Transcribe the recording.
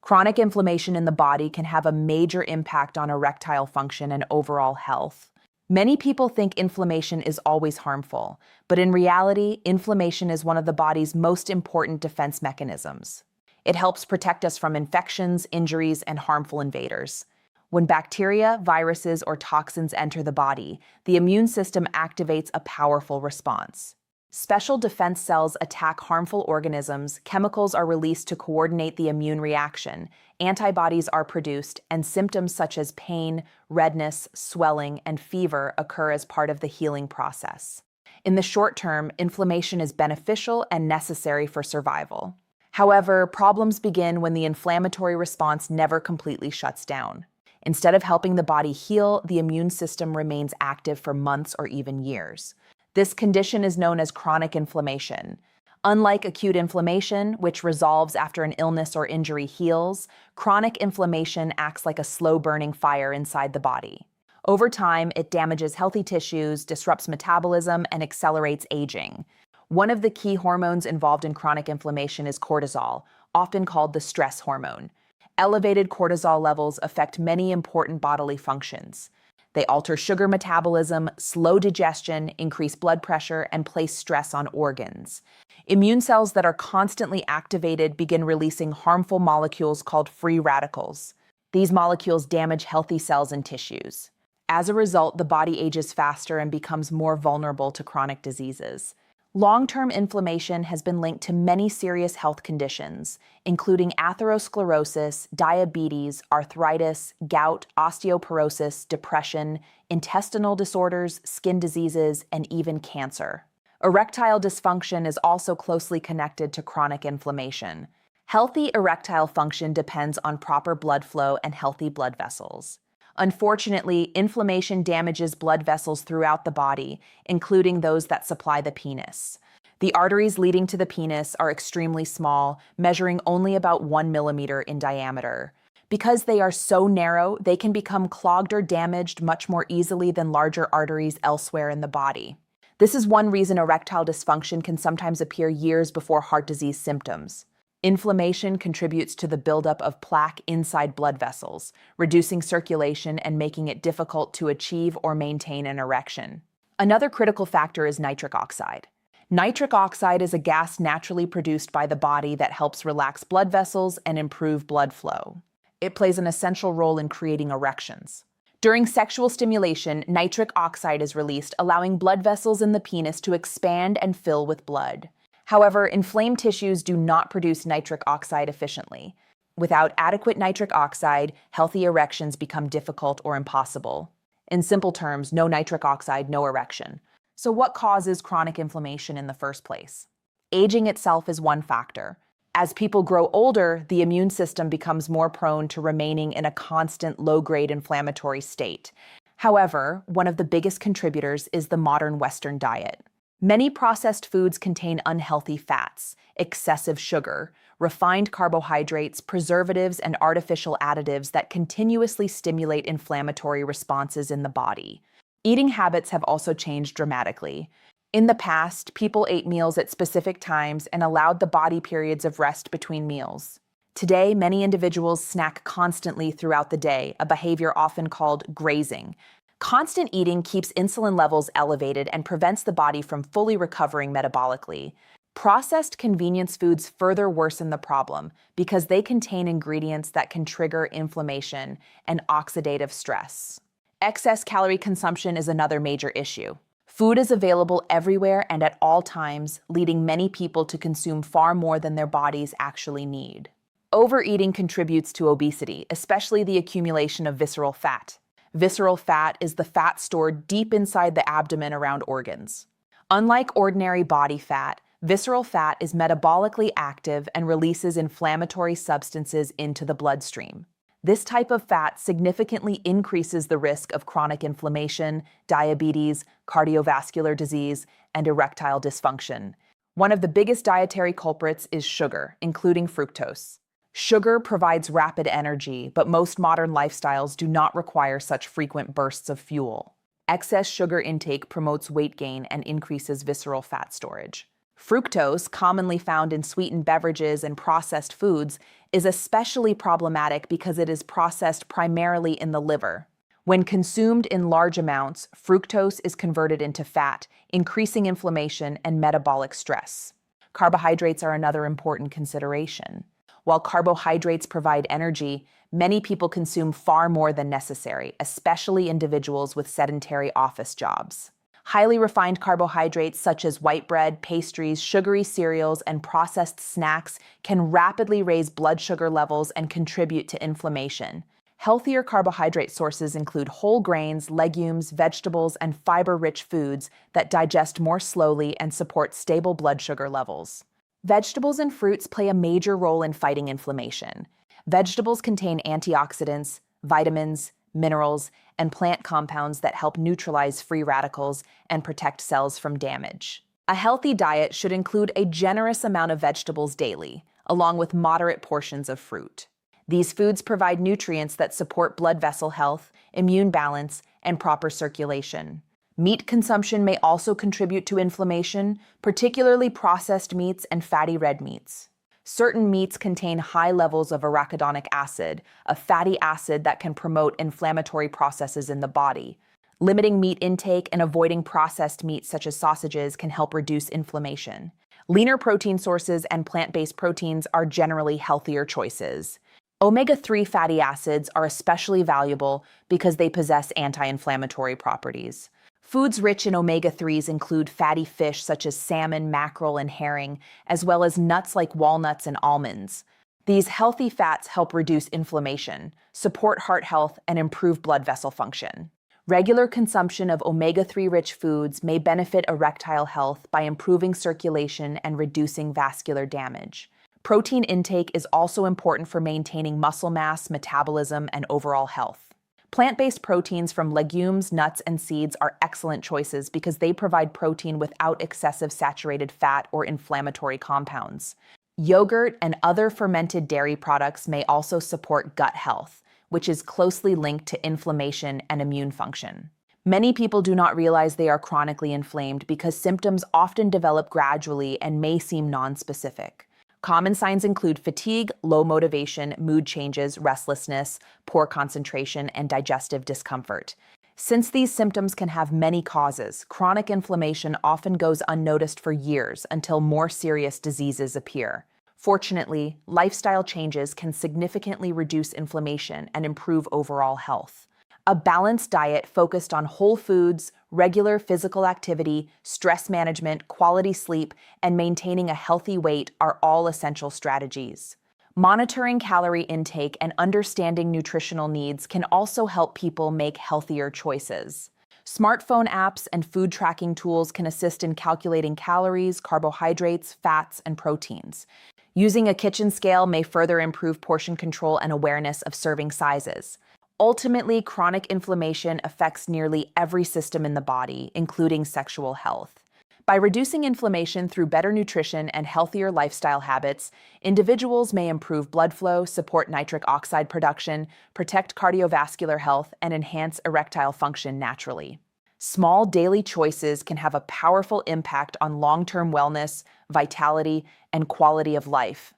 Chronic inflammation in the body can have a major impact on erectile function and overall health. Many people think inflammation is always harmful, but in reality, inflammation is one of the body's most important defense mechanisms. It helps protect us from infections, injuries, and harmful invaders. When bacteria, viruses, or toxins enter the body, the immune system activates a powerful response. Special defense cells attack harmful organisms, chemicals are released to coordinate the immune reaction, antibodies are produced, and symptoms such as pain, redness, swelling, and fever occur as part of the healing process. In the short term, inflammation is beneficial and necessary for survival. However, problems begin when the inflammatory response never completely shuts down. Instead of helping the body heal, the immune system remains active for months or even years. This condition is known as chronic inflammation. Unlike acute inflammation, which resolves after an illness or injury heals, chronic inflammation acts like a slow-burning fire inside the body. Over time, it damages healthy tissues, disrupts metabolism, and accelerates aging. One of the key hormones involved in chronic inflammation is cortisol, often called the stress hormone. Elevated cortisol levels affect many important bodily functions. They alter sugar metabolism, slow digestion, increase blood pressure, and place stress on organs. Immune cells that are constantly activated begin releasing harmful molecules called free radicals. These molecules damage healthy cells and tissues. As a result, the body ages faster and becomes more vulnerable to chronic diseases. Long-term inflammation has been linked to many serious health conditions, including atherosclerosis, diabetes, arthritis, gout, osteoporosis, depression, intestinal disorders, skin diseases, and even cancer. Erectile dysfunction is also closely connected to chronic inflammation. Healthy erectile function depends on proper blood flow and healthy blood vessels. Unfortunately, inflammation damages blood vessels throughout the body, including those that supply the penis. The arteries leading to the penis are extremely small, measuring only about 1 millimeter in diameter. Because they are so narrow, they can become clogged or damaged much more easily than larger arteries elsewhere in the body. This is one reason erectile dysfunction can sometimes appear years before heart disease symptoms. Inflammation contributes to the buildup of plaque inside blood vessels, reducing circulation and making it difficult to achieve or maintain an erection. Another critical factor is nitric oxide. Nitric oxide is a gas naturally produced by the body that helps relax blood vessels and improve blood flow. It plays an essential role in creating erections. During sexual stimulation, nitric oxide is released, allowing blood vessels in the penis to expand and fill with blood. However, inflamed tissues do not produce nitric oxide efficiently. Without adequate nitric oxide, healthy erections become difficult or impossible. In simple terms, no nitric oxide, no erection. So what causes chronic inflammation in the first place? Aging itself is one factor. As people grow older, the immune system becomes more prone to remaining in a constant low-grade inflammatory state. However, one of the biggest contributors is the modern Western diet. Many processed foods contain unhealthy fats, excessive sugar, refined carbohydrates, preservatives, and artificial additives that continuously stimulate inflammatory responses in the body. Eating habits have also changed dramatically. In the past, people ate meals at specific times and allowed the body periods of rest between meals. Today, many individuals snack constantly throughout the day, a behavior often called grazing. Constant eating keeps insulin levels elevated and prevents the body from fully recovering metabolically. Processed convenience foods further worsen the problem because they contain ingredients that can trigger inflammation and oxidative stress. Excess calorie consumption is another major issue. Food is available everywhere and at all times, leading many people to consume far more than their bodies actually need. Overeating contributes to obesity, especially the accumulation of visceral fat. Visceral fat is the fat stored deep inside the abdomen around organs. Unlike ordinary body fat, visceral fat is metabolically active and releases inflammatory substances into the bloodstream. This type of fat significantly increases the risk of chronic inflammation, diabetes, cardiovascular disease, and erectile dysfunction. One of the biggest dietary culprits is sugar, including fructose. Sugar provides rapid energy, but most modern lifestyles do not require such frequent bursts of fuel. Excess sugar intake promotes weight gain and increases visceral fat storage. Fructose, commonly found in sweetened beverages and processed foods, is especially problematic because it is processed primarily in the liver. When consumed in large amounts, fructose is converted into fat, increasing inflammation and metabolic stress. Carbohydrates are another important consideration. While carbohydrates provide energy, many people consume far more than necessary, especially individuals with sedentary office jobs. Highly refined carbohydrates such as white bread, pastries, sugary cereals, and processed snacks can rapidly raise blood sugar levels and contribute to inflammation. Healthier carbohydrate sources include whole grains, legumes, vegetables, and fiber-rich foods that digest more slowly and support stable blood sugar levels. Vegetables and fruits play a major role in fighting inflammation. Vegetables contain antioxidants, vitamins, minerals, and plant compounds that help neutralize free radicals and protect cells from damage. A healthy diet should include a generous amount of vegetables daily, along with moderate portions of fruit. These foods provide nutrients that support blood vessel health, immune balance, and proper circulation. Meat consumption may also contribute to inflammation, particularly processed meats and fatty red meats. Certain meats contain high levels of arachidonic acid, a fatty acid that can promote inflammatory processes in the body. Limiting meat intake and avoiding processed meats such as sausages can help reduce inflammation. Leaner protein sources and plant-based proteins are generally healthier choices. Omega-3 fatty acids are especially valuable because they possess anti-inflammatory properties. Foods rich in omega-3s include fatty fish such as salmon, mackerel, and herring, as well as nuts like walnuts and almonds. These healthy fats help reduce inflammation, support heart health, and improve blood vessel function. Regular consumption of omega-3 rich foods may benefit erectile health by improving circulation and reducing vascular damage. Protein intake is also important for maintaining muscle mass, metabolism, and overall health. Plant-based proteins from legumes, nuts, and seeds are excellent choices because they provide protein without excessive saturated fat or inflammatory compounds. Yogurt and other fermented dairy products may also support gut health, which is closely linked to inflammation and immune function. Many people do not realize they are chronically inflamed because symptoms often develop gradually and may seem nonspecific. Common signs include fatigue, low motivation, mood changes, restlessness, poor concentration, and digestive discomfort. Since these symptoms can have many causes, chronic inflammation often goes unnoticed for years until more serious diseases appear. Fortunately, lifestyle changes can significantly reduce inflammation and improve overall health. A balanced diet focused on whole foods, regular physical activity, stress management, quality sleep, and maintaining a healthy weight are all essential strategies. Monitoring calorie intake and understanding nutritional needs can also help people make healthier choices. Smartphone apps and food tracking tools can assist in calculating calories, carbohydrates, fats, and proteins. Using a kitchen scale may further improve portion control and awareness of serving sizes. Ultimately, chronic inflammation affects nearly every system in the body, including sexual health. By reducing inflammation through better nutrition and healthier lifestyle habits, individuals may improve blood flow, support nitric oxide production, protect cardiovascular health, and enhance erectile function naturally. Small daily choices can have a powerful impact on long-term wellness, vitality, and quality of life.